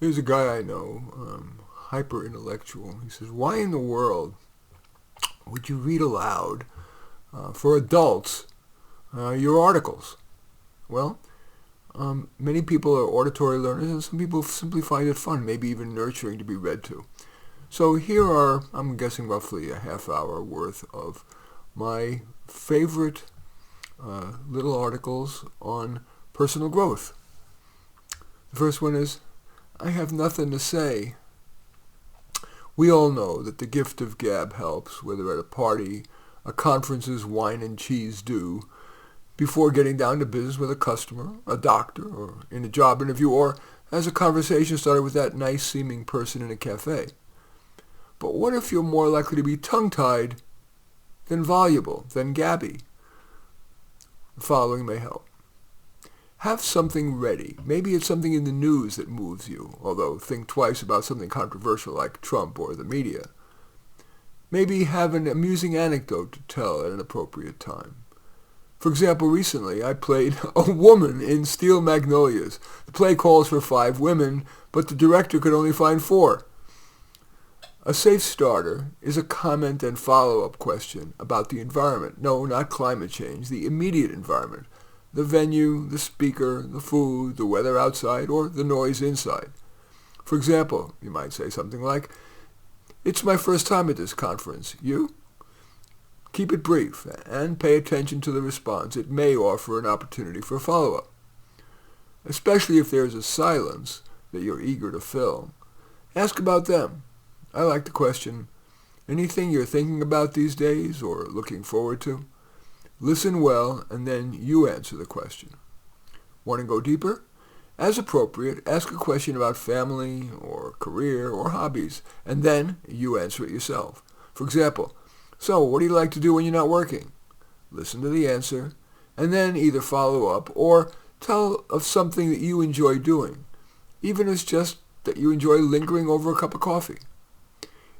Here's a guy I know, hyper intellectual. He says, "Why in the world would you read aloud for adults your articles?" Well, many people are auditory learners, and some people simply find it fun, maybe even nurturing to be read to. So here are, I'm guessing, roughly a half hour worth of my favorite little articles on personal growth. The first one is, "I have nothing to say." We all know that the gift of gab helps, whether at a party, a conference's wine and cheese do, before getting down to business with a customer, a doctor, or in a job interview, or as a conversation started with that nice-seeming person in a cafe. But what if you're more likely to be tongue-tied than voluble, than gabby? The following may help. Have something ready. Maybe it's something in the news that moves you, although think twice about something controversial like Trump or the media. Maybe have an amusing anecdote to tell at an appropriate time. For example, recently I played a woman in Steel Magnolias. The play calls for 5 women, but the director could only find 4. A safe starter is a comment and follow-up question about the environment. No, not climate change, the immediate environment. The venue, the speaker, the food, the weather outside, or the noise inside. For example, you might say something like, "It's my first time at this conference. You?" Keep it brief and pay attention to the response. It may offer an opportunity for follow-up, especially if there's a silence that you're eager to fill. Ask about them. I like the question, "Anything you're thinking about these days or looking forward to?" Listen well, and then you answer the question. Want to go deeper? As appropriate, ask a question about family or career or hobbies, and then you answer it yourself. For example, "So, what do you like to do when you're not working?" Listen to the answer, and then either follow up or tell of something that you enjoy doing, even if it's just that you enjoy lingering over a cup of coffee.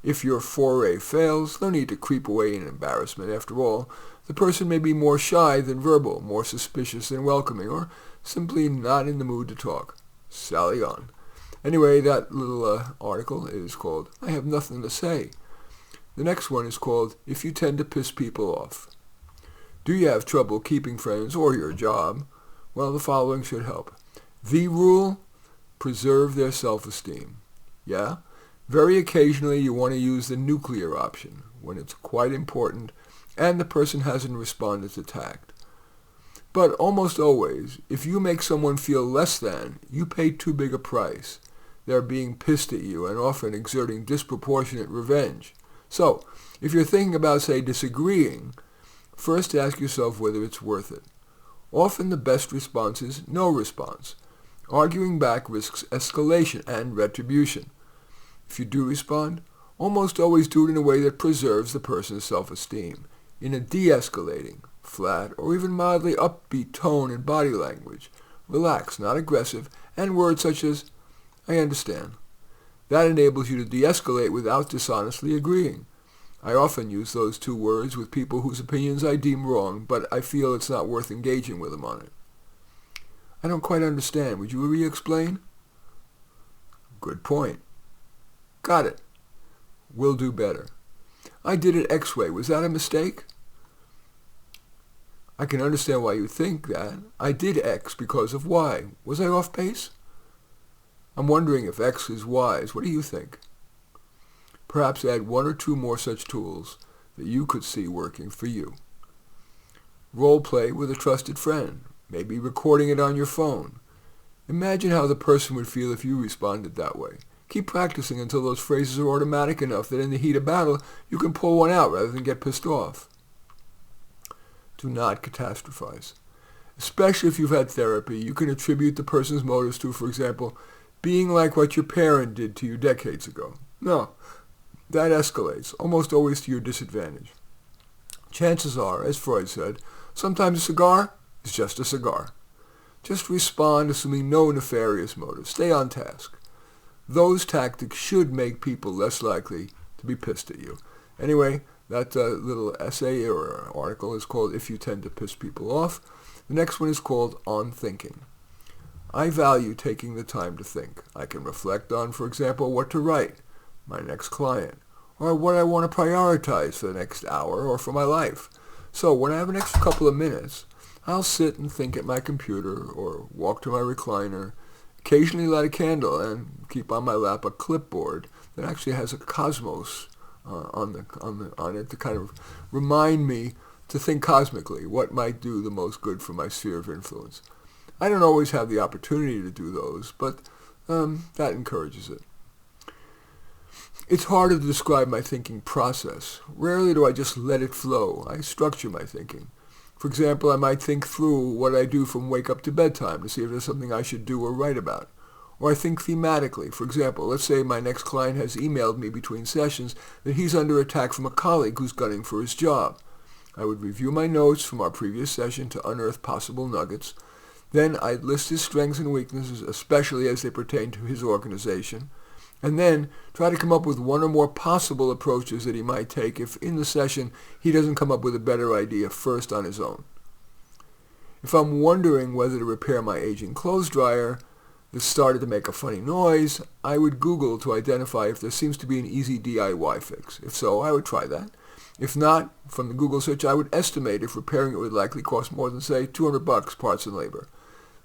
If your foray fails, no need to creep away in embarrassment. After all, the person may be more shy than verbal, more suspicious than welcoming, or simply not in the mood to talk. Sally on. Anyway, that little article is called "I Have Nothing to Say." The next one is called "If You Tend to Piss People Off." Do you have trouble keeping friends or your job? Well, the following should help. The rule: preserve their self-esteem. Yeah? Very occasionally you want to use the nuclear option, when it's quite important and the person hasn't responded to tact. But almost always, if you make someone feel less than, you pay too big a price. They're being pissed at you and often exerting disproportionate revenge. So, if you're thinking about, say, disagreeing, first ask yourself whether it's worth it. Often the best response is no response. Arguing back risks escalation and retribution. If you do respond, almost always do it in a way that preserves the person's self-esteem, in a de-escalating, flat, or even mildly upbeat tone and body language. Relaxed, not aggressive, and words such as, "I understand." That enables you to de-escalate without dishonestly agreeing. I often use those 2 words with people whose opinions I deem wrong, but I feel it's not worth engaging with them on it. "I don't quite understand. Would you re-explain?" Good point. Got it. Will do better. "I did it X way. Was that a mistake?" I can understand why you think that. "I did X because of Y. Was I off base?" "I'm wondering if X is wise. What do you think?" Perhaps add 1 or 2 more such tools that you could see working for you. Role play with a trusted friend, maybe recording it on your phone. Imagine how the person would feel if you responded that way. Keep practicing until those phrases are automatic enough that in the heat of battle you can pull one out rather than get pissed off. Do not catastrophize. Especially if you've had therapy, you can attribute the person's motives to, for example, being like what your parent did to you decades ago. No, that escalates, almost always to your disadvantage. Chances are, as Freud said, sometimes a cigar is just a cigar. Just respond assuming no nefarious motive. Stay on task. Those tactics should make people less likely to be pissed at you. Anyway, that little essay or article is called "If You Tend to Piss People Off." The next one is called "On Thinking." I value taking the time to think. I can reflect on, for example, what to write, my next client, or what I want to prioritize for the next hour or for my life. So when I have an extra couple of minutes, I'll sit and think at my computer or walk to my recliner, occasionally light a candle and keep on my lap a clipboard that actually has a cosmos on it to kind of remind me to think cosmically, what might do the most good for my sphere of influence. I don't always have the opportunity to do those, but that encourages it. It's hard to describe my thinking process. Rarely do I just let it flow. I structure my thinking. For example, I might think through what I do from wake up to bedtime to see if there's something I should do or write about. Or I think thematically. For example, let's say my next client has emailed me between sessions that he's under attack from a colleague who's gunning for his job. I would review my notes from our previous session to unearth possible nuggets. Then I'd list his strengths and weaknesses, especially as they pertain to his organization, and then try to come up with one or more possible approaches that he might take if in the session he doesn't come up with a better idea first on his own. If I'm wondering whether to repair my aging clothes dryer that started to make a funny noise, I would Google to identify if there seems to be an easy DIY fix. If so, I would try that. If not, from the Google search, I would estimate if repairing it would likely cost more than, say, $200 parts and labor.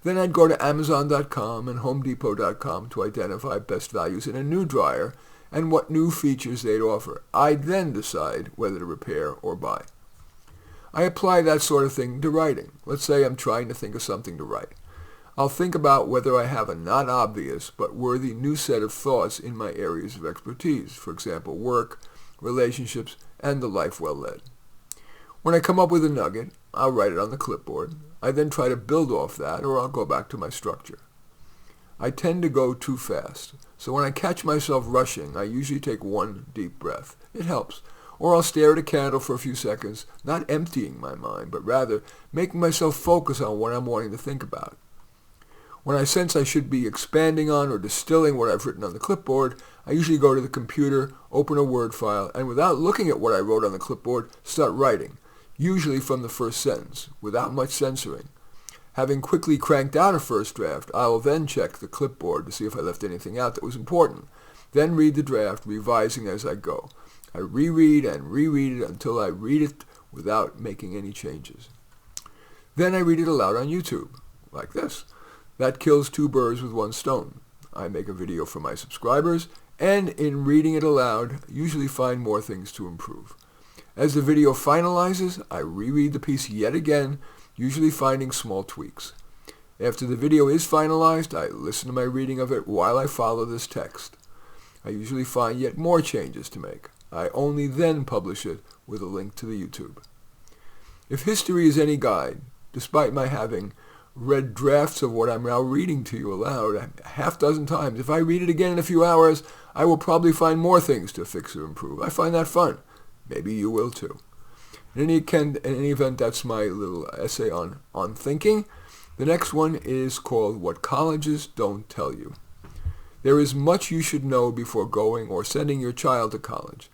Then I'd go to Amazon.com and HomeDepot.com to identify best values in a new dryer and what new features they'd offer. I'd then decide whether to repair or buy. I apply that sort of thing to writing. Let's say I'm trying to think of something to write. I'll think about whether I have a not obvious but worthy new set of thoughts in my areas of expertise, for example, work, relationships, and the life well led. When I come up with a nugget, I'll write it on the clipboard. I then try to build off that, or I'll go back to my structure. I tend to go too fast, so when I catch myself rushing, I usually take one deep breath. It helps. Or I'll stare at a candle for a few seconds, not emptying my mind, but rather making myself focus on what I'm wanting to think about. When I sense I should be expanding on or distilling what I've written on the clipboard, I usually go to the computer, open a Word file, and without looking at what I wrote on the clipboard, start writing, usually from the first sentence, without much censoring. Having quickly cranked out a first draft, I will then check the clipboard to see if I left anything out that was important. Then read the draft, revising as I go. I reread and reread it until I read it without making any changes. Then I read it aloud on YouTube, like this. That kills two birds with one stone. I make a video for my subscribers, and in reading it aloud, usually find more things to improve. As the video finalizes, I reread the piece yet again, usually finding small tweaks. After the video is finalized, I listen to my reading of it while I follow this text. I usually find yet more changes to make. I only then publish it with a link to the YouTube. If history is any guide, despite my having read drafts of what I'm now reading to you aloud a half dozen times, if I read it again in a few hours, I will probably find more things to fix or improve. I find that fun. Maybe you will too. In any event, that's my little essay on thinking. The next one is called What Colleges Don't Tell You. There is much you should know before going or sending your child to college.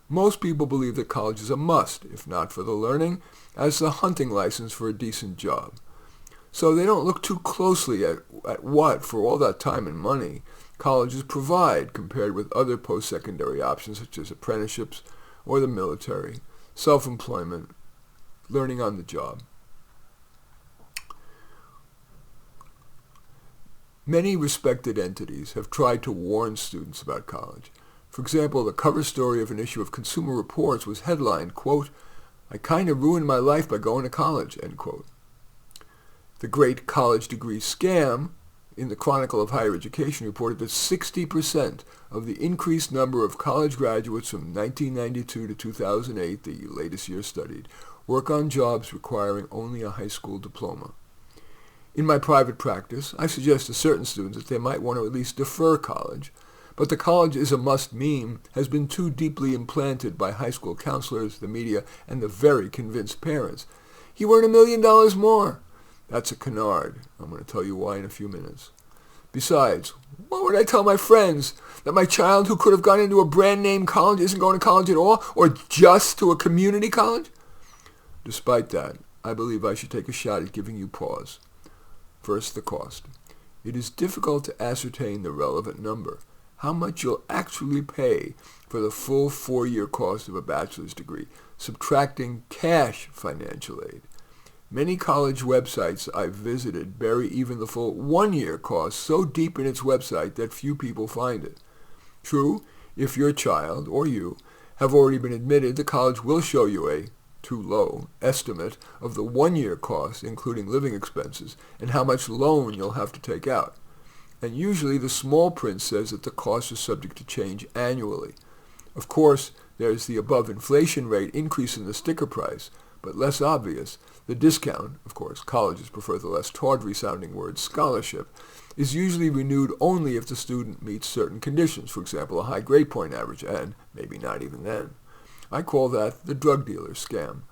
Most people believe that college is a must, if not for the learning, as the hunting license for a decent job. So they don't look too closely at what, for all that time and money, colleges provide compared with other post-secondary options such as apprenticeships or the military, self-employment, learning on the job. Many respected entities have tried to warn students about college. For example, the cover story of an issue of Consumer Reports was headlined, quote, "I kind of ruined my life by going to college," end quote. The Great College Degree Scam in the Chronicle of Higher Education reported that 60% of the increased number of college graduates from 1992 to 2008, the latest year studied, work on jobs requiring only a high school diploma. In my private practice, I suggest to certain students that they might want to at least defer college, but the college is a must meme has been too deeply implanted by high school counselors, the media, and the very convinced parents. You earn $1 million more. That's a canard. I'm going to tell you why in a few minutes. Besides, what would I tell my friends? That my child who could have gone into a brand-name college isn't going to college at all? Or just to a community college? Despite that, I believe I should take a shot at giving you pause. First, the cost. it is difficult to ascertain the relevant number, how much you'll actually pay for the full 4-year cost of a bachelor's degree, subtracting cash financial aid. Many college websites I've visited bury even the full 1-year cost so deep in its website that few people find it. True, if your child, or you, have already been admitted, the college will show you a too low estimate of the 1-year cost, including living expenses, and how much loan you'll have to take out. And usually the small print says that the cost is subject to change annually. Of course, there's the above inflation rate increase in the sticker price, but less obvious, the discount, of course, colleges prefer the less tawdry-sounding word scholarship, is usually renewed only if the student meets certain conditions, for example, a high grade point average, and maybe not even then. I call that the drug dealer scam.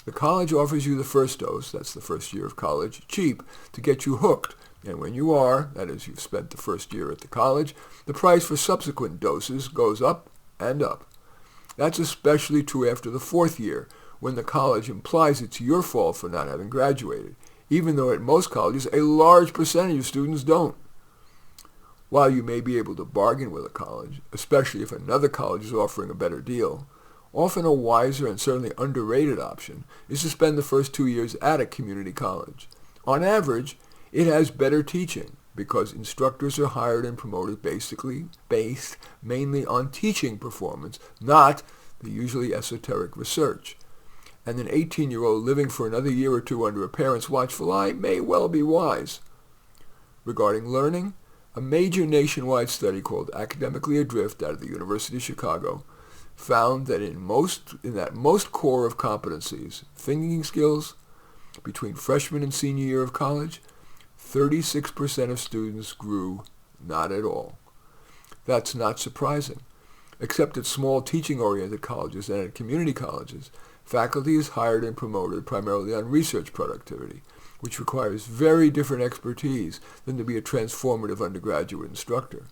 The college offers you the first dose, that's the first year of college, cheap, to get you hooked, and when you are, that is, you've spent the first year at the college, the price for subsequent doses goes up and up. That's especially true after the 4th year, when the college implies it's your fault for not having graduated, even though at most colleges a large percentage of students don't. While you may be able to bargain with a college, especially if another college is offering a better deal, often a wiser and certainly underrated option is to spend the first 2 years at a community college. On average, it has better teaching because instructors are hired and promoted based mainly on teaching performance, not the usually esoteric research. And an 18-year-old living for another year or two under a parent's watchful eye may well be wise. Regarding learning, a major nationwide study called Academically Adrift out of the University of Chicago found that in that most core of competencies, thinking skills, between freshman and senior year of college, 36% of students grew not at all. That's not surprising. Except at small teaching-oriented colleges and at community colleges, faculty is hired and promoted primarily on research productivity, which requires very different expertise than to be a transformative undergraduate instructor.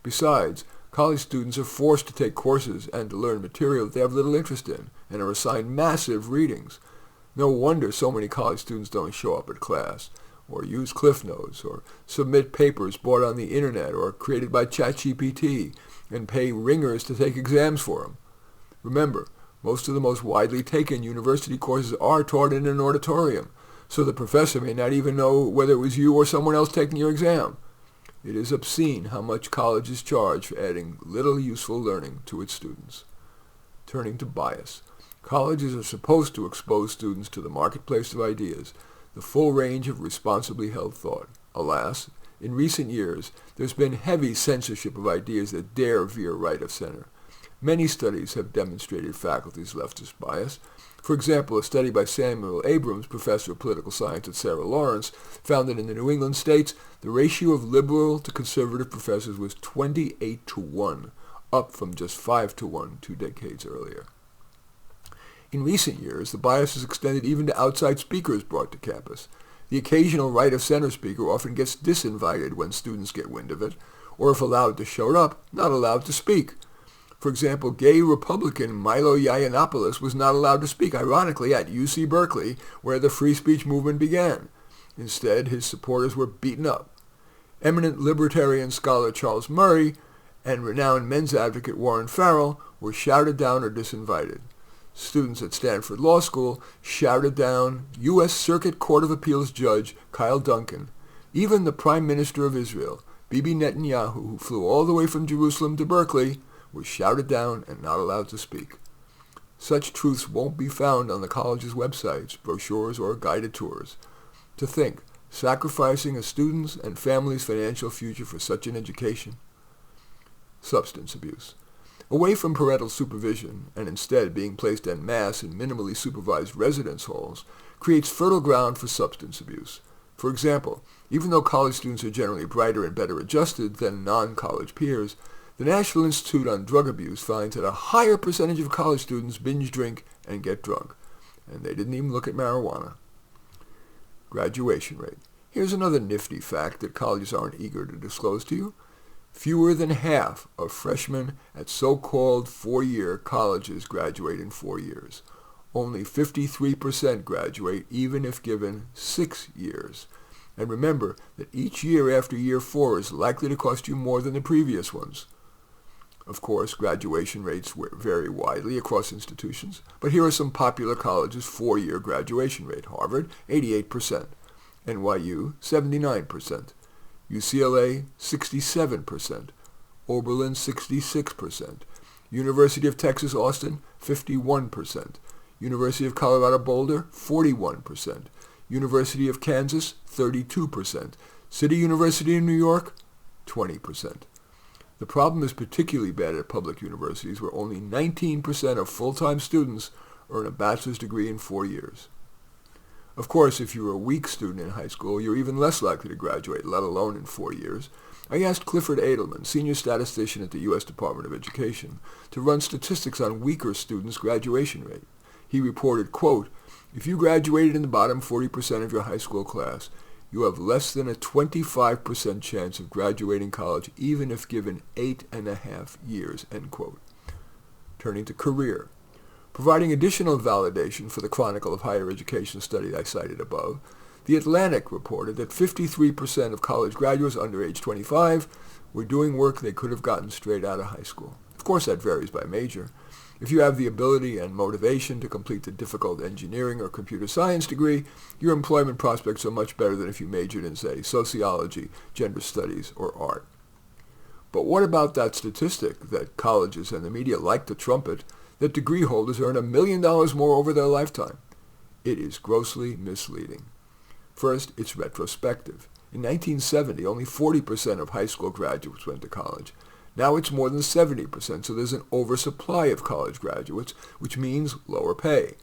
Besides, college students are forced to take courses and to learn material that they have little interest in and are assigned massive readings. No wonder so many college students don't show up at class, or use Cliff Notes, or submit papers bought on the internet or created by ChatGPT and pay ringers to take exams for them. Remember, most of the most widely taken university courses are taught in an auditorium, so the professor may not even know whether it was you or someone else taking your exam. It is obscene how much colleges charge for adding little useful learning to its students. Turning to bias. Colleges are supposed to expose students to the marketplace of ideas, the full range of responsibly held thought. Alas, in recent years, there's been heavy censorship of ideas that dare veer right of center. Many studies have demonstrated faculty's leftist bias. For example, a study by Samuel Abrams, professor of political science at Sarah Lawrence, found that in the New England states, the ratio of liberal to conservative professors was 28-1, up from just 5-1 2 decades earlier. In recent years, the bias has extended even to outside speakers brought to campus. The occasional right-of-center speaker often gets disinvited when students get wind of it, or if allowed to show up, not allowed to speak. For example, gay Republican Milo Yiannopoulos was not allowed to speak, ironically, at UC Berkeley, where the free speech movement began. Instead, his supporters were beaten up. Eminent libertarian scholar Charles Murray and renowned men's advocate Warren Farrell were shouted down or disinvited. Students at Stanford Law School shouted down U.S. Circuit Court of Appeals Judge Kyle Duncan. Even the Prime Minister of Israel, Bibi Netanyahu, who flew all the way from Jerusalem to Berkeley, was shouted down and not allowed to speak. Such truths won't be found on the college's websites, brochures, or guided tours. To think, sacrificing a student's and family's financial future for such an education. Substance abuse. Away from parental supervision, and instead being placed en masse in minimally supervised residence halls, creates fertile ground for substance abuse. For example, even though college students are generally brighter and better adjusted than non-college peers, the National Institute on Drug Abuse finds that a higher percentage of college students binge drink and get drunk. And they didn't even look at marijuana. Graduation rate. Here's another nifty fact that colleges aren't eager to disclose to you. Fewer than half of freshmen at so-called 4-year colleges graduate in 4 years. Only 53% graduate even if given 6 years. And remember that each year after year 4 is likely to cost you more than the previous ones. Of course, graduation rates vary widely across institutions, but here are some popular colleges' 4-year graduation rate. Harvard, 88%. NYU, 79%. UCLA, 67%. Oberlin, 66%. University of Texas, Austin, 51%. University of Colorado Boulder, 41%. University of Kansas, 32%. City University in New York, 20%. The problem is particularly bad at public universities where only 19% of full-time students earn a bachelor's degree in 4 years. Of course, if you're a weak student in high school, you're even less likely to graduate, let alone in 4 years. I asked Clifford Edelman, senior statistician at the U.S. Department of Education, to run statistics on weaker students' graduation rate. He reported, quote, "If you graduated in the bottom 40% of your high school class, you have less than a 25% chance of graduating college, even if given 8.5 years," end quote. Turning to career. Providing additional validation for the Chronicle of Higher Education study I cited above, The Atlantic reported that 53% of college graduates under age 25 were doing work they could have gotten straight out of high school. Of course, that varies by major. If you have the ability and motivation to complete the difficult engineering or computer science degree, your employment prospects are much better than if you majored in, say, sociology, gender studies, or art. But what about that statistic that colleges and the media like to trumpet, that degree holders earn $1 million more over their lifetime? It is grossly misleading. First, it's retrospective. In 1970, only 40% of high school graduates went to college. Now it's more than 70%, so there's an oversupply of college graduates, which means lower pay.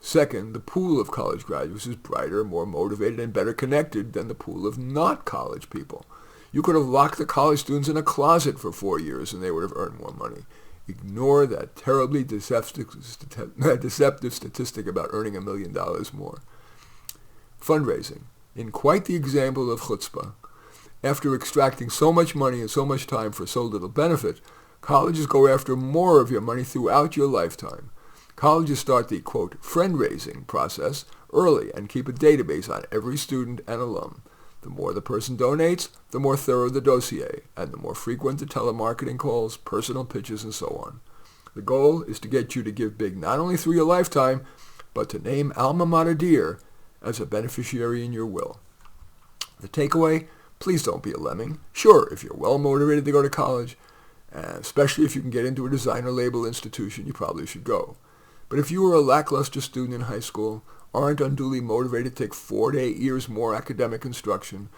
Second, the pool of college graduates is brighter, more motivated, and better connected than the pool of not college people. You could have locked the college students in a closet for 4 years and they would have earned more money. Ignore that terribly deceptive statistic about earning $1 million more. Fundraising. In quite the example of chutzpah, after extracting so much money and so much time for so little benefit, colleges go after more of your money throughout your lifetime. Colleges start the, quote, friend-raising process early and keep a database on every student and alum. The more the person donates, the more thorough the dossier, and the more frequent the telemarketing calls, personal pitches, and so on. The goal is to get you to give big not only through your lifetime, but to name Alma Mater dear as a beneficiary in your will. The takeaway? Please don't be a lemming. Sure, if you're well motivated to go to college, and especially if you can get into a designer label institution, you probably should go. But if you were a lackluster student in high school, aren't unduly motivated to take 4 to 8 years more academic instruction,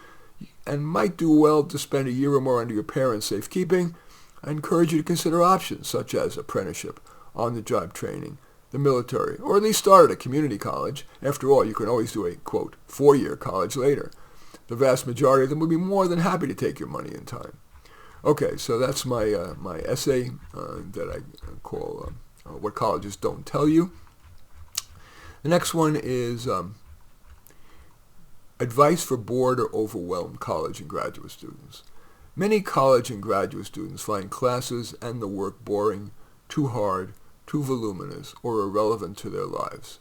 and might do well to spend a year or more under your parents' safekeeping, I encourage you to consider options such as apprenticeship, on-the-job training, the military, or at least start at a community college. After all, you can always do a, quote, 4-year college later. The vast majority of them would be more than happy to take your money and time. Okay, so that's my essay that I call What Colleges Don't Tell You. The next one is advice for bored or overwhelmed college and graduate students. Many college and graduate students find classes and the work boring, too hard, too voluminous, or irrelevant to their lives.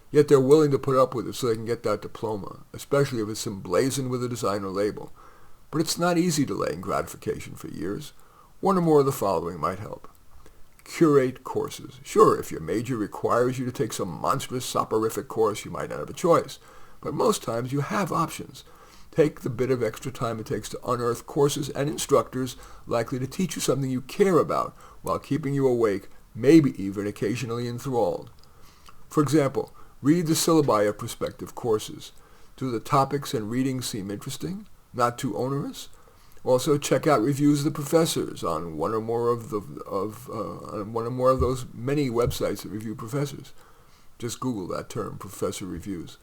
Yet they're willing to put up with it so they can get that diploma, especially if it's emblazoned with a designer label. But it's not easy delaying gratification for years. One or more of the following might help. Curate courses. Sure, if your major requires you to take some monstrous soporific course, you might not have a choice. But most times you have options. Take the bit of extra time it takes to unearth courses and instructors likely to teach you something you care about while keeping you awake, maybe even occasionally enthralled. For example, read the syllabi of prospective courses. Do the topics and readings seem interesting? Not too onerous? Also, check out reviews of the professors on one or more of those many websites that review professors. Just Google that term, professor reviews.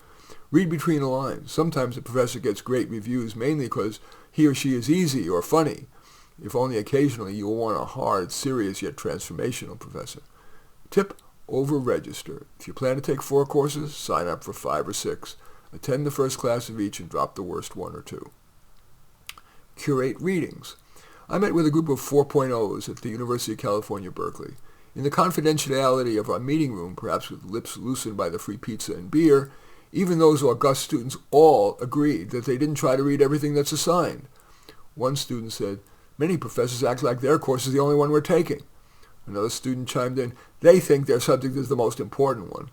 Read between the lines. Sometimes a professor gets great reviews mainly because he or she is easy or funny. If only occasionally you'll want a hard, serious, yet transformational professor. Tip: over-register. If you plan to take 4 courses, sign up for 5 or 6. Attend the first class of each and drop the worst 1 or 2. Curate readings. I met with a group of 4.0s at the University of California, Berkeley. In the confidentiality of our meeting room, perhaps with lips loosened by the free pizza and beer, Even those august students all agreed that they didn't try to read everything that's assigned. One student said, "Many professors act like their course is the only one we're taking." Another student chimed in, "They think their subject is the most important one."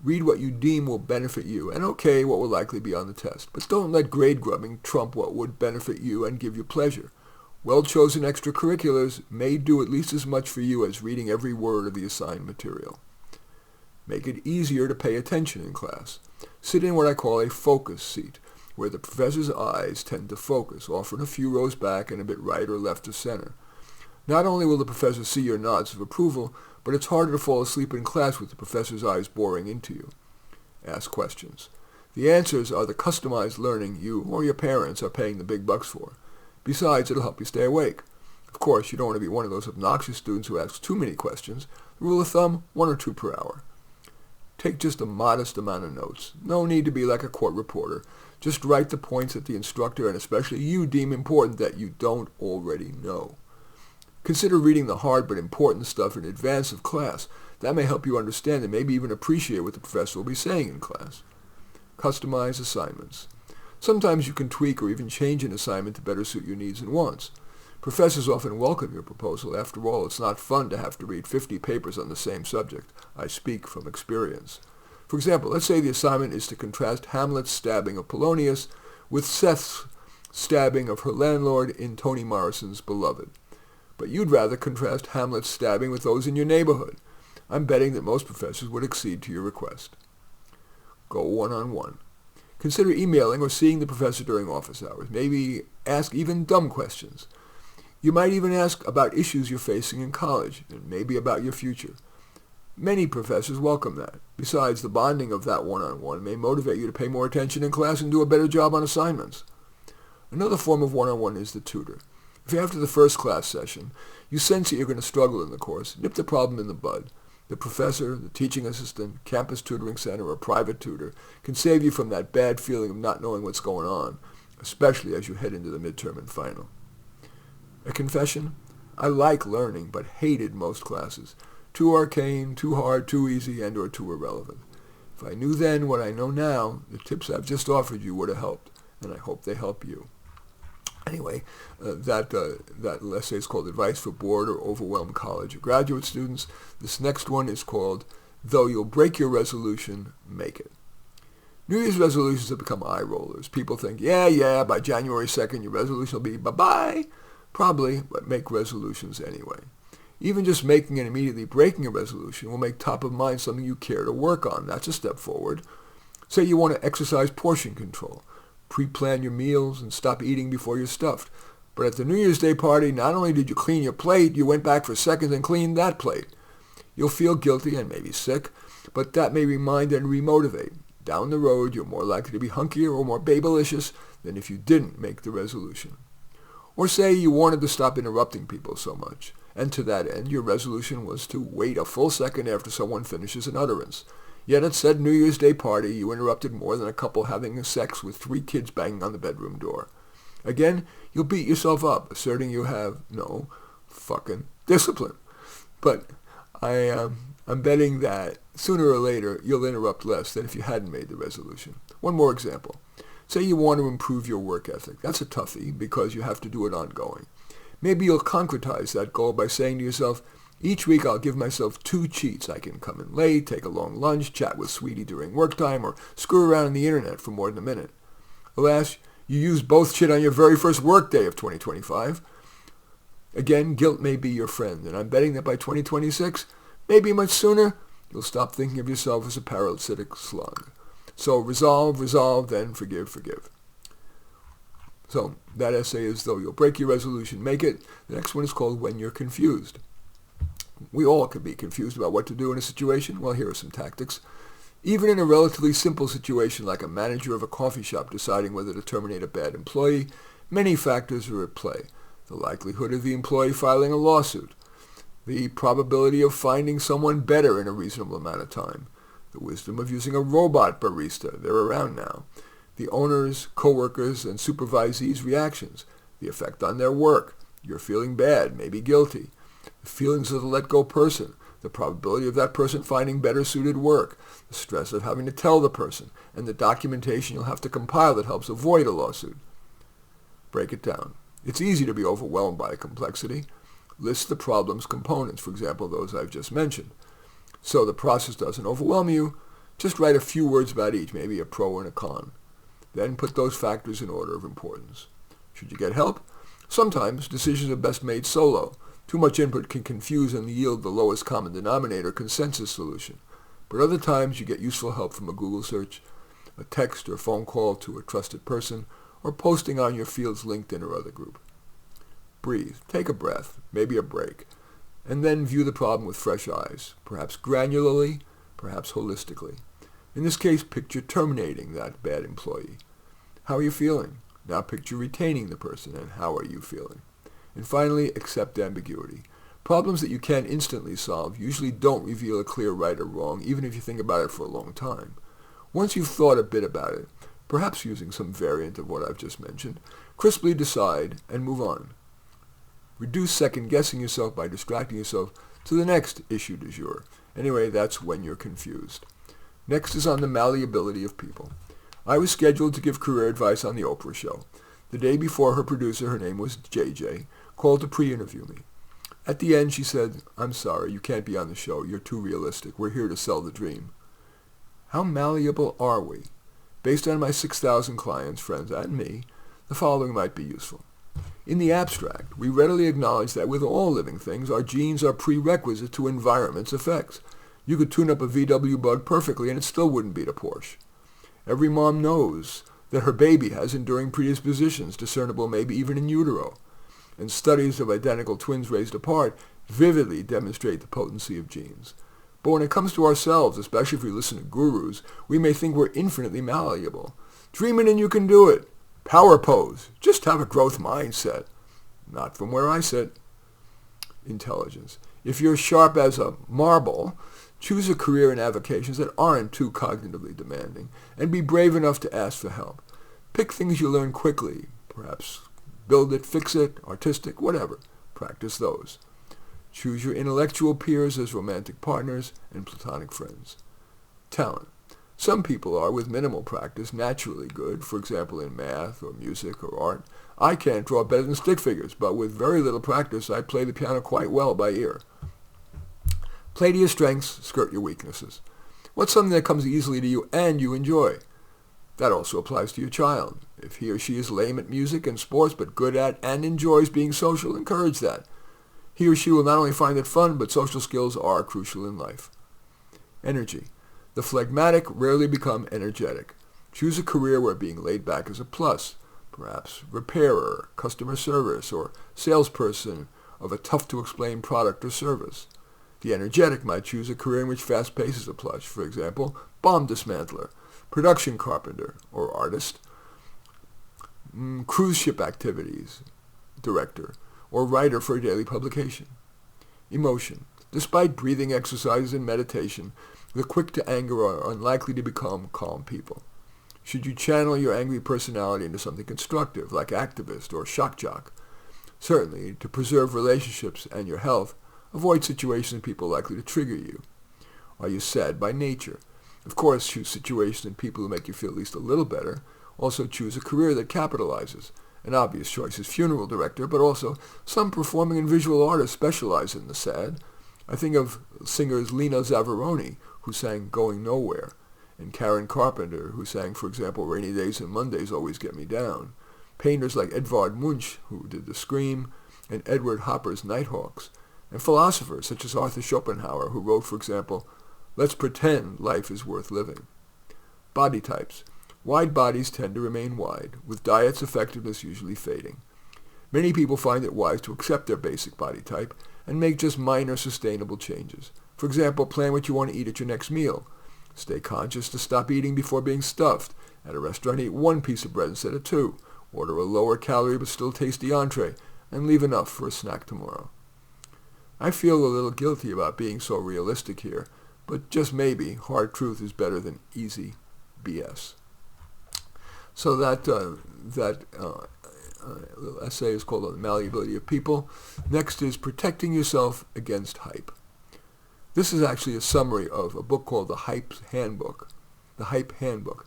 Read what you deem will benefit you, and okay, what will likely be on the test. But don't let grade grubbing trump what would benefit you and give you pleasure. Well-chosen extracurriculars may do at least as much for you as reading every word of the assigned material. Make it easier to pay attention in class. Sit in what I call a focus seat, where the professor's eyes tend to focus, often a few rows back and a bit right or left of center. Not only will the professor see your nods of approval, but it's harder to fall asleep in class with the professor's eyes boring into you. Ask questions. The answers are the customized learning you or your parents are paying the big bucks for. Besides, it'll help you stay awake. Of course, you don't want to be one of those obnoxious students who asks too many questions. Rule of thumb, 1 or 2 per hour. Take just a modest amount of notes. No need to be like a court reporter. Just write the points that the instructor and especially you deem important that you don't already know. Consider reading the hard but important stuff in advance of class. That may help you understand and maybe even appreciate what the professor will be saying in class. Customize assignments. Sometimes you can tweak or even change an assignment to better suit your needs and wants. Professors often welcome your proposal. After all, it's not fun to have to read 50 papers on the same subject. I speak from experience. For example, let's say the assignment is to contrast Hamlet's stabbing of Polonius with Seth's stabbing of her landlord in Toni Morrison's Beloved. But you'd rather contrast Hamlet's stabbing with those in your neighborhood. I'm betting that most professors would accede to your request. Go one-on-one. Consider emailing or seeing the professor during office hours. Maybe ask even dumb questions. You might even ask about issues you're facing in college, and maybe about your future. Many professors welcome that. Besides, the bonding of that one-on-one may motivate you to pay more attention in class and do a better job on assignments. Another form of one-on-one is the tutor. If after the first class session, you sense that you're going to struggle in the course, nip the problem in the bud. The professor, the teaching assistant, campus tutoring center, or private tutor can save you from that bad feeling of not knowing what's going on, especially as you head into the midterm and final. A confession? I like learning, but hated most classes. Too arcane, too hard, too easy, and or too irrelevant. If I knew then what I know now, the tips I've just offered you would have helped, and I hope they help you. Anyway, that essay is called Advice for Bored or Overwhelmed College or Graduate Students. This next one is called Though You'll Break Your Resolution, Make It. New Year's resolutions have become eye rollers. People think, yeah, by January 2nd your resolution will be bye-bye. Probably, but make resolutions anyway. Even just making and immediately breaking a resolution will make top of mind something you care to work on. That's a step forward. Say you want to exercise portion control. Pre-plan your meals and stop eating before you're stuffed. But at the New Year's Day party, not only did you clean your plate, you went back for seconds and cleaned that plate. You'll feel guilty and maybe sick, but that may remind and remotivate. Down the road, you're more likely to be hunkier or more babylicious than if you didn't make the resolution. Or say you wanted to stop interrupting people so much, and to that end your resolution was to wait a full second after someone finishes an utterance. Yet at said New Year's Day party you interrupted more than a couple having sex with 3 kids banging on the bedroom door. Again, you'll beat yourself up, asserting you have no fucking discipline. But I'm betting that sooner or later you'll interrupt less than if you hadn't made the resolution. One more example. Say you want to improve your work ethic. That's a toughie because you have to do it ongoing. Maybe you'll concretize that goal by saying to yourself, each week I'll give myself 2 cheats. I can come in late, take a long lunch, chat with Sweetie during work time, or screw around on the internet for more than a minute. Alas, you used both shit on your very first work day of 2025. Again, guilt may be your friend, and I'm betting that by 2026, maybe much sooner, you'll stop thinking of yourself as a parasitic slug. So resolve, then forgive. So that essay is Though You'll Break Your Resolution, Make It. The next one is called When You're Confused. We all can be confused about what to do in a situation. Well, here are some tactics. Even in a relatively simple situation like a manager of a coffee shop deciding whether to terminate a bad employee, many factors are at play. The likelihood of the employee filing a lawsuit, the probability of finding someone better in a reasonable amount of time, the wisdom of using a robot barista, they're around now, the owner's, coworkers, and supervisees' reactions, the effect on their work, you're feeling bad, maybe guilty, the feelings of the let-go person, the probability of that person finding better suited work, the stress of having to tell the person, and the documentation you'll have to compile that helps avoid a lawsuit. Break it down. It's easy to be overwhelmed by complexity. List the problem's components, for example, those I've just mentioned. So the process doesn't overwhelm you, just write a few words about each, maybe a pro and a con. Then put those factors in order of importance. Should you get help? Sometimes decisions are best made solo. Too much input can confuse and yield the lowest common denominator consensus solution. But other times you get useful help from a Google search, a text or phone call to a trusted person, or posting on your field's LinkedIn or other group. Breathe, take a breath, maybe a break, and then view the problem with fresh eyes, perhaps granularly, perhaps holistically. In this case, picture terminating that bad employee. How are you feeling? Now picture retaining the person, and how are you feeling? And finally, accept ambiguity. Problems that you can't instantly solve usually don't reveal a clear right or wrong, even if you think about it for a long time. Once you've thought a bit about it, perhaps using some variant of what I've just mentioned, crisply decide and move on. Reduce second-guessing yourself by distracting yourself to the next issue du jour. Anyway, that's when you're confused. Next is on the malleability of people. I was scheduled to give career advice on the Oprah show. The day before, her producer, her name was JJ, called to pre-interview me. At the end, she said, "I'm sorry, you can't be on the show. You're too realistic. We're here to sell the dream." How malleable are we? Based on my 6,000 clients, friends, and me, the following might be useful. In the abstract, we readily acknowledge that with all living things, our genes are prerequisite to environment's effects. You could tune up a VW Bug perfectly and it still wouldn't beat a Porsche. Every mom knows that her baby has enduring predispositions, discernible maybe even in utero. And studies of identical twins raised apart vividly demonstrate the potency of genes. But when it comes to ourselves, especially if we listen to gurus, we may think we're infinitely malleable. Dream it and you can do it. Power pose. Just have a growth mindset. Not from where I sit. Intelligence. If you're sharp as a marble, choose a career and avocations that aren't too cognitively demanding, and be brave enough to ask for help. Pick things you learn quickly, perhaps build it, fix it, artistic, whatever. Practice those. Choose your intellectual peers as romantic partners and platonic friends. Talent. Some people are, with minimal practice, naturally good, for example in math or music or art. I can't draw better than stick figures, but with very little practice I play the piano quite well by ear. Play to your strengths, skirt your weaknesses. What's something that comes easily to you and you enjoy? That also applies to your child. If he or she is lame at music and sports but good at and enjoys being social, encourage that. He or she will not only find it fun, but social skills are crucial in life. Energy. The phlegmatic rarely become energetic. Choose a career where being laid back is a plus, perhaps repairer, customer service, or salesperson of a tough-to-explain product or service. The energetic might choose a career in which fast pace is a plus, for example, bomb dismantler, production carpenter or artist, cruise ship activities director, or writer for a daily publication. Emotion. Despite breathing exercises and meditation, the quick to anger are unlikely to become calm people. Should you channel your angry personality into something constructive, like activist or shock jock? Certainly, to preserve relationships and your health, avoid situations and people likely to trigger you. Are you sad by nature? Of course, choose situations and people who make you feel at least a little better. Also choose a career that capitalizes. An obvious choice is funeral director, but also some performing and visual artists specialize in the sad. I think of singers Lena Zavaroni, who sang Going Nowhere, and Karen Carpenter, who sang, for example, Rainy Days and Mondays Always Get Me Down. Painters like Edvard Munch, who did The Scream, and Edward Hopper's Nighthawks. And philosophers such as Arthur Schopenhauer, who wrote, for example, Let's Pretend Life is Worth Living. Body types. Wide bodies tend to remain wide, with diet's effectiveness usually fading. Many people find it wise to accept their basic body type and make just minor sustainable changes. For example, plan what you want to eat at your next meal. Stay conscious to stop eating before being stuffed. At a restaurant, eat one piece of bread instead of two. Order a lower calorie but still tasty entree, and leave enough for a snack tomorrow. I feel a little guilty about being so realistic here, but just maybe hard truth is better than easy BS. So that little essay is called On the Malleability of People. Next is Protecting Yourself Against Hype. This is actually a summary of a book called The Hype Handbook. The Hype Handbook.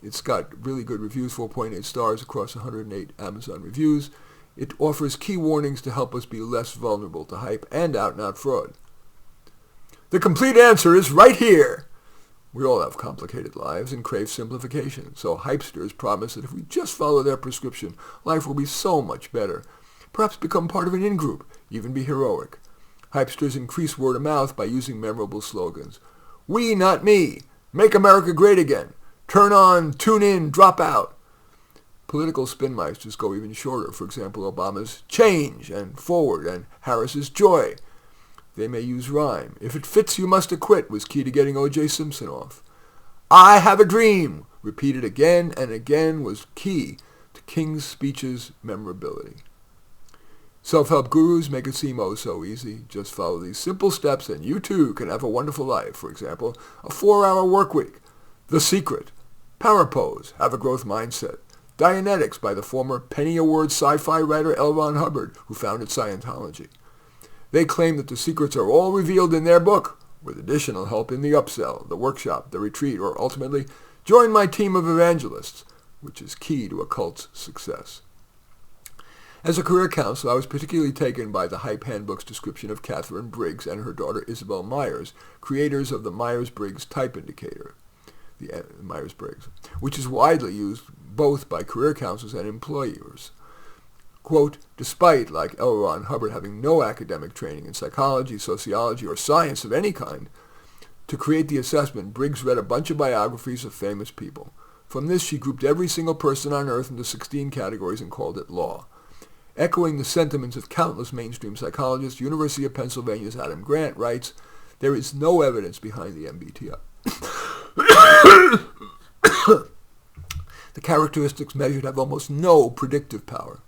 It's got really good reviews, 4.8 stars across 108 Amazon reviews. It offers key warnings to help us be less vulnerable to hype and out-and-out fraud. The complete answer is right here. We all have complicated lives and crave simplification, so hypesters promise that if we just follow their prescription, life will be so much better. Perhaps become part of an in-group, even be heroic. Hypesters increase word of mouth by using memorable slogans. We, not me. Make America great again. Turn on, tune in, drop out. Political spinmeisters go even shorter. For example, Obama's change and forward and Harris's joy. They may use rhyme. If it fits, you must acquit was key to getting O.J. Simpson off. I have a dream, repeated again and again, was key to King's speech's memorability. Self-help gurus make it seem oh so easy. Just follow these simple steps and you too can have a wonderful life. For example, a 4-hour work week. The Secret. Power Pose. Have a growth mindset. Dianetics by the former Penny Award sci-fi writer L. Ron Hubbard, who founded Scientology. They claim that the secrets are all revealed in their book, with additional help in the upsell, the workshop, the retreat, or ultimately, join my team of evangelists, which is key to a cult's success. As a career counselor, I was particularly taken by the Hype Handbook's description of Catherine Briggs and her daughter Isabel Myers, creators of the Myers-Briggs Type Indicator, the Myers-Briggs, which is widely used both by career counselors and employers. Quote, despite, like L. Ron Hubbard, having no academic training in psychology, sociology, or science of any kind, to create the assessment, Briggs read a bunch of biographies of famous people. From this, she grouped every single person on earth into 16 categories and called it law. Echoing the sentiments of countless mainstream psychologists, University of Pennsylvania's Adam Grant writes, there is no evidence behind the MBTI. The characteristics measured have almost no predictive power.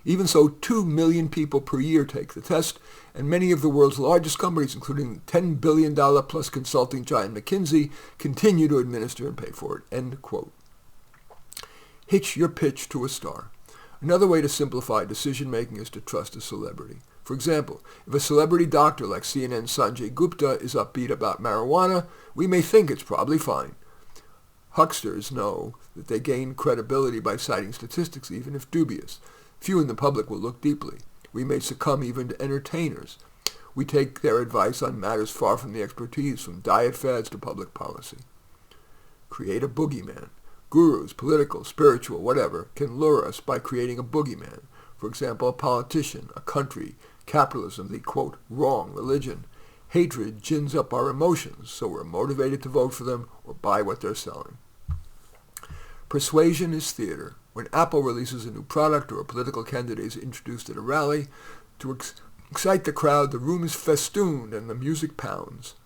Even so, 2 million people per year take the test, and many of the world's largest companies, including the $10 billion plus consulting giant McKinsey, continue to administer and pay for it. End quote. Hitch your pitch to a star. Another way to simplify decision-making is to trust a celebrity. For example, if a celebrity doctor like CNN's Sanjay Gupta is upbeat about marijuana, we may think it's probably fine. Hucksters know that they gain credibility by citing statistics, even if dubious. Few in the public will look deeply. We may succumb even to entertainers. We take their advice on matters far from the expertise, from diet fads to public policy. Create a boogeyman. Gurus, political, spiritual, whatever, can lure us by creating a boogeyman. For example, a politician, a country, capitalism, the, quote, wrong religion. Hatred gins up our emotions, so we're motivated to vote for them or buy what they're selling. Persuasion is theater. When Apple releases a new product or a political candidate is introduced at a rally, to excite the crowd, the room is festooned and the music pounds.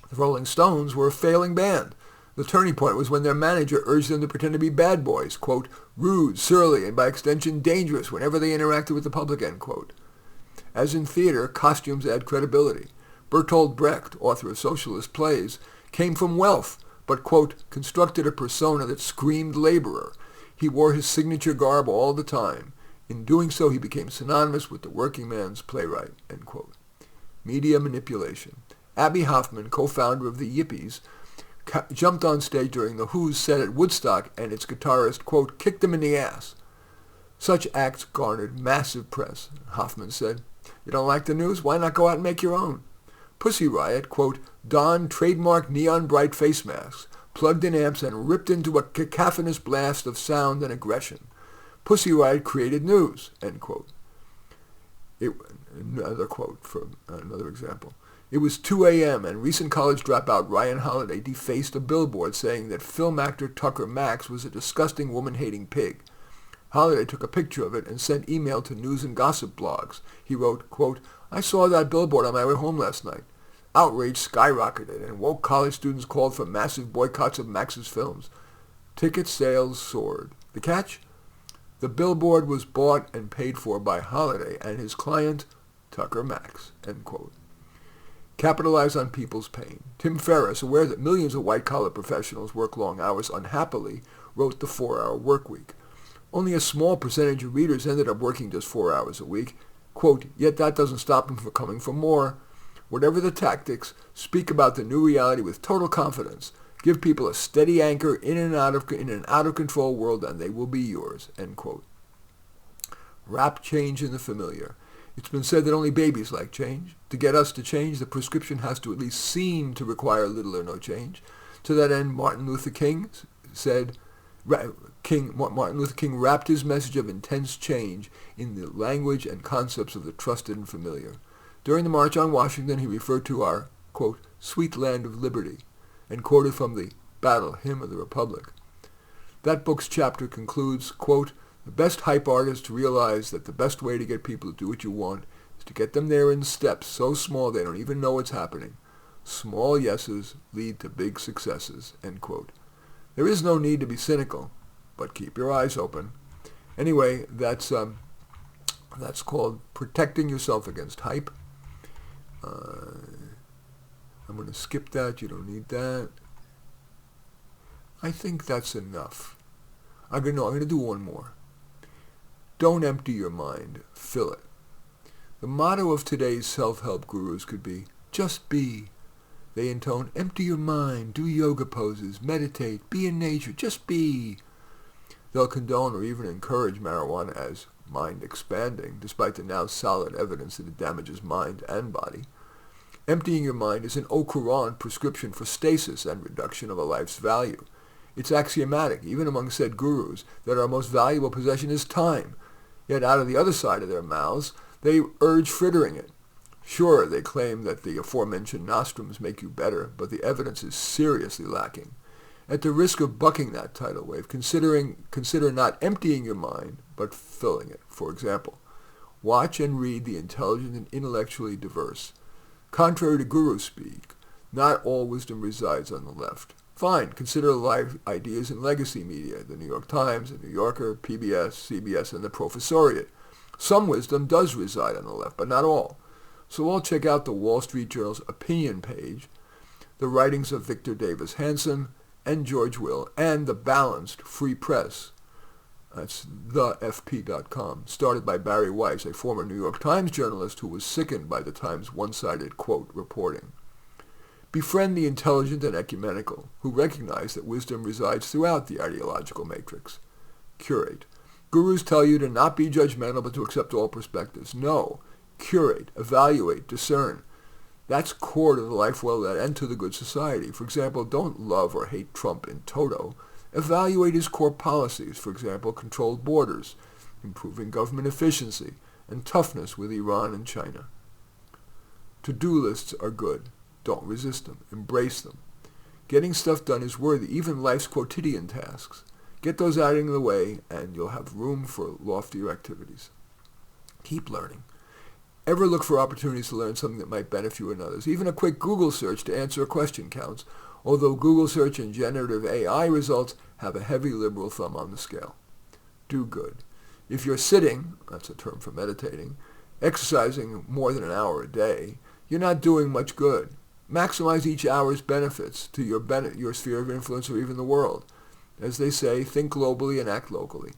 The Rolling Stones were a failing band. The turning point was when their manager urged them to pretend to be bad boys, quote, rude, surly, and by extension dangerous whenever they interacted with the public, end quote. As in theater, costumes add credibility. Bertolt Brecht, author of socialist plays, came from wealth, but, quote, constructed a persona that screamed laborer. He wore his signature garb all the time. In doing so, he became synonymous with the working man's playwright, end quote. Media manipulation. Abbie Hoffman, co-founder of the Yippies, jumped on stage during the Who's set at Woodstock, and its guitarist, quote, kicked him in the ass. Such acts garnered massive press. Hoffman said, you don't like the news? Why not go out and make your own? Pussy Riot, quote, donned trademark neon bright face masks, plugged in amps, and ripped into a cacophonous blast of sound and aggression. Pussy Riot created news, end quote. Another quote from another example. It was 2 a.m. and recent college dropout Ryan Holiday defaced a billboard saying that film actor Tucker Max was a disgusting woman-hating pig. Holiday took a picture of it and sent email to news and gossip blogs. He wrote, quote, I saw that billboard on my way home last night. Outrage skyrocketed and woke college students called for massive boycotts of Max's films. Ticket sales soared. The catch? The billboard was bought and paid for by Holiday and his client, Tucker Max, end quote. Capitalize on people's pain. Tim Ferriss, aware that millions of white-collar professionals work long hours unhappily, wrote The 4-Hour Workweek. Only a small percentage of readers ended up working just 4 hours a week. Quote, yet that doesn't stop them from coming for more. Whatever the tactics, speak about the new reality with total confidence. Give people a steady anchor in an out of control world, and they will be yours." End quote. Wrap change in the familiar. It's been said that only babies like change. To get us to change, the prescription has to at least seem to require little or no change. To that end, Martin Luther King wrapped his message of intense change in the language and concepts of the trusted and familiar. During the March on Washington, he referred to our, quote, "sweet land of liberty," and quoted from the Battle Hymn of the Republic. That book's chapter concludes, quote, "The best hype artists realize that the best way to get people to do what you want is to get them there in steps so small they don't even know it's happening. Small yeses lead to big successes," end quote. There is no need to be cynical, but keep your eyes open. Anyway, that's called Protecting Yourself Against Hype. I'm going to skip that. You don't need that. I think that's enough. I'm going to do one more. Don't empty your mind. Fill it. The motto of today's self-help gurus could be, just be. They intone, empty your mind, do yoga poses, meditate, be in nature, just be. They'll condone or even encourage marijuana as mind expanding, despite the now solid evidence that it damages mind and body. Emptying your mind is an Au Courant prescription for stasis and reduction of a life's value. It's axiomatic, even among said gurus, that our most valuable possession is time. Yet out of the other side of their mouths, they urge frittering it. Sure, they claim that the aforementioned nostrums make you better, but the evidence is seriously lacking. At the risk of bucking that tidal wave, consider not emptying your mind, but filling it. For example, watch and read the intelligent and intellectually diverse. Contrary to guru speak, not all wisdom resides on the left. Fine, consider life ideas in legacy media, the New York Times, the New Yorker, PBS, CBS, and the Professoriate. Some wisdom does reside on the left, but not all. So I'll check out the Wall Street Journal's opinion page, the writings of Victor Davis Hanson and George Will, and the balanced Free Press. That's thefp.com, started by Barry Weiss, a former New York Times journalist who was sickened by the Times' one-sided, quote, reporting. Befriend the intelligent and ecumenical, who recognize that wisdom resides throughout the ideological matrix. Curate. Gurus tell you to not be judgmental, but to accept all perspectives. No. Curate, evaluate, discern. That's core to the life well led and to the good society. For example, don't love or hate Trump in toto. Evaluate his core policies, for example, controlled borders, improving government efficiency, and toughness with Iran and China. To-do lists are good. Don't resist them. Embrace them. Getting stuff done is worthy, even life's quotidian tasks. Get those out of the way, and you'll have room for loftier activities. Keep learning. Ever look for opportunities to learn something that might benefit you and others? Even a quick Google search to answer a question counts, although Google search and generative AI results have a heavy liberal thumb on the scale. Do good. If you're sitting, that's a term for meditating, exercising more than an hour a day, you're not doing much good. Maximize each hour's benefits to your sphere of influence or even the world. As they say, think globally and act locally.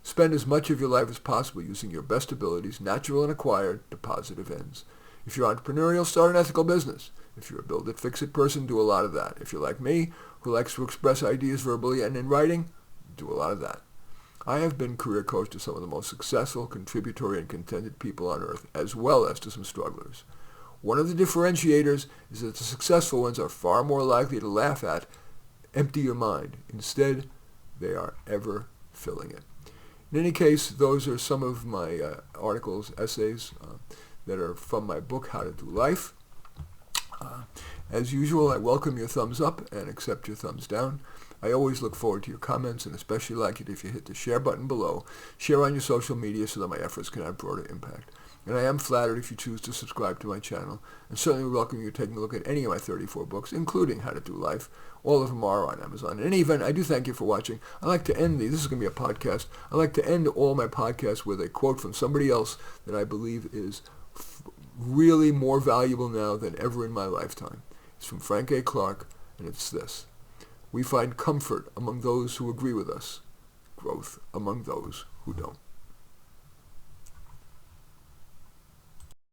Spend as much of your life as possible using your best abilities, natural and acquired, to positive ends. If you're entrepreneurial, start an ethical business. If you're a build-it-fix-it person, do a lot of that. If you're like me, who likes to express ideas verbally and in writing, do a lot of that. I have been career coach to some of the most successful, contributory, and contented people on earth, as well as to some strugglers. One of the differentiators is that the successful ones are far more likely to laugh at, empty your mind. Instead, they are ever filling it. In any case, those are some of my articles, essays that are from my book, How to Do Life. As usual, I welcome your thumbs up and accept your thumbs down. I always look forward to your comments and especially like it if you hit the share button below. Share on your social media so that my efforts can have broader impact. And I am flattered if you choose to subscribe to my channel, and certainly welcome you taking a look at any of my 34 books, including How to Do Life. All of them are on Amazon. In any event, I do thank you for watching. I like to end this is going to be a podcast. I like to end all my podcasts with a quote from somebody else that I believe is really more valuable now than ever in my lifetime. It's from Frank A. Clark, and it's this: we find comfort among those who agree with us, growth among those who don't.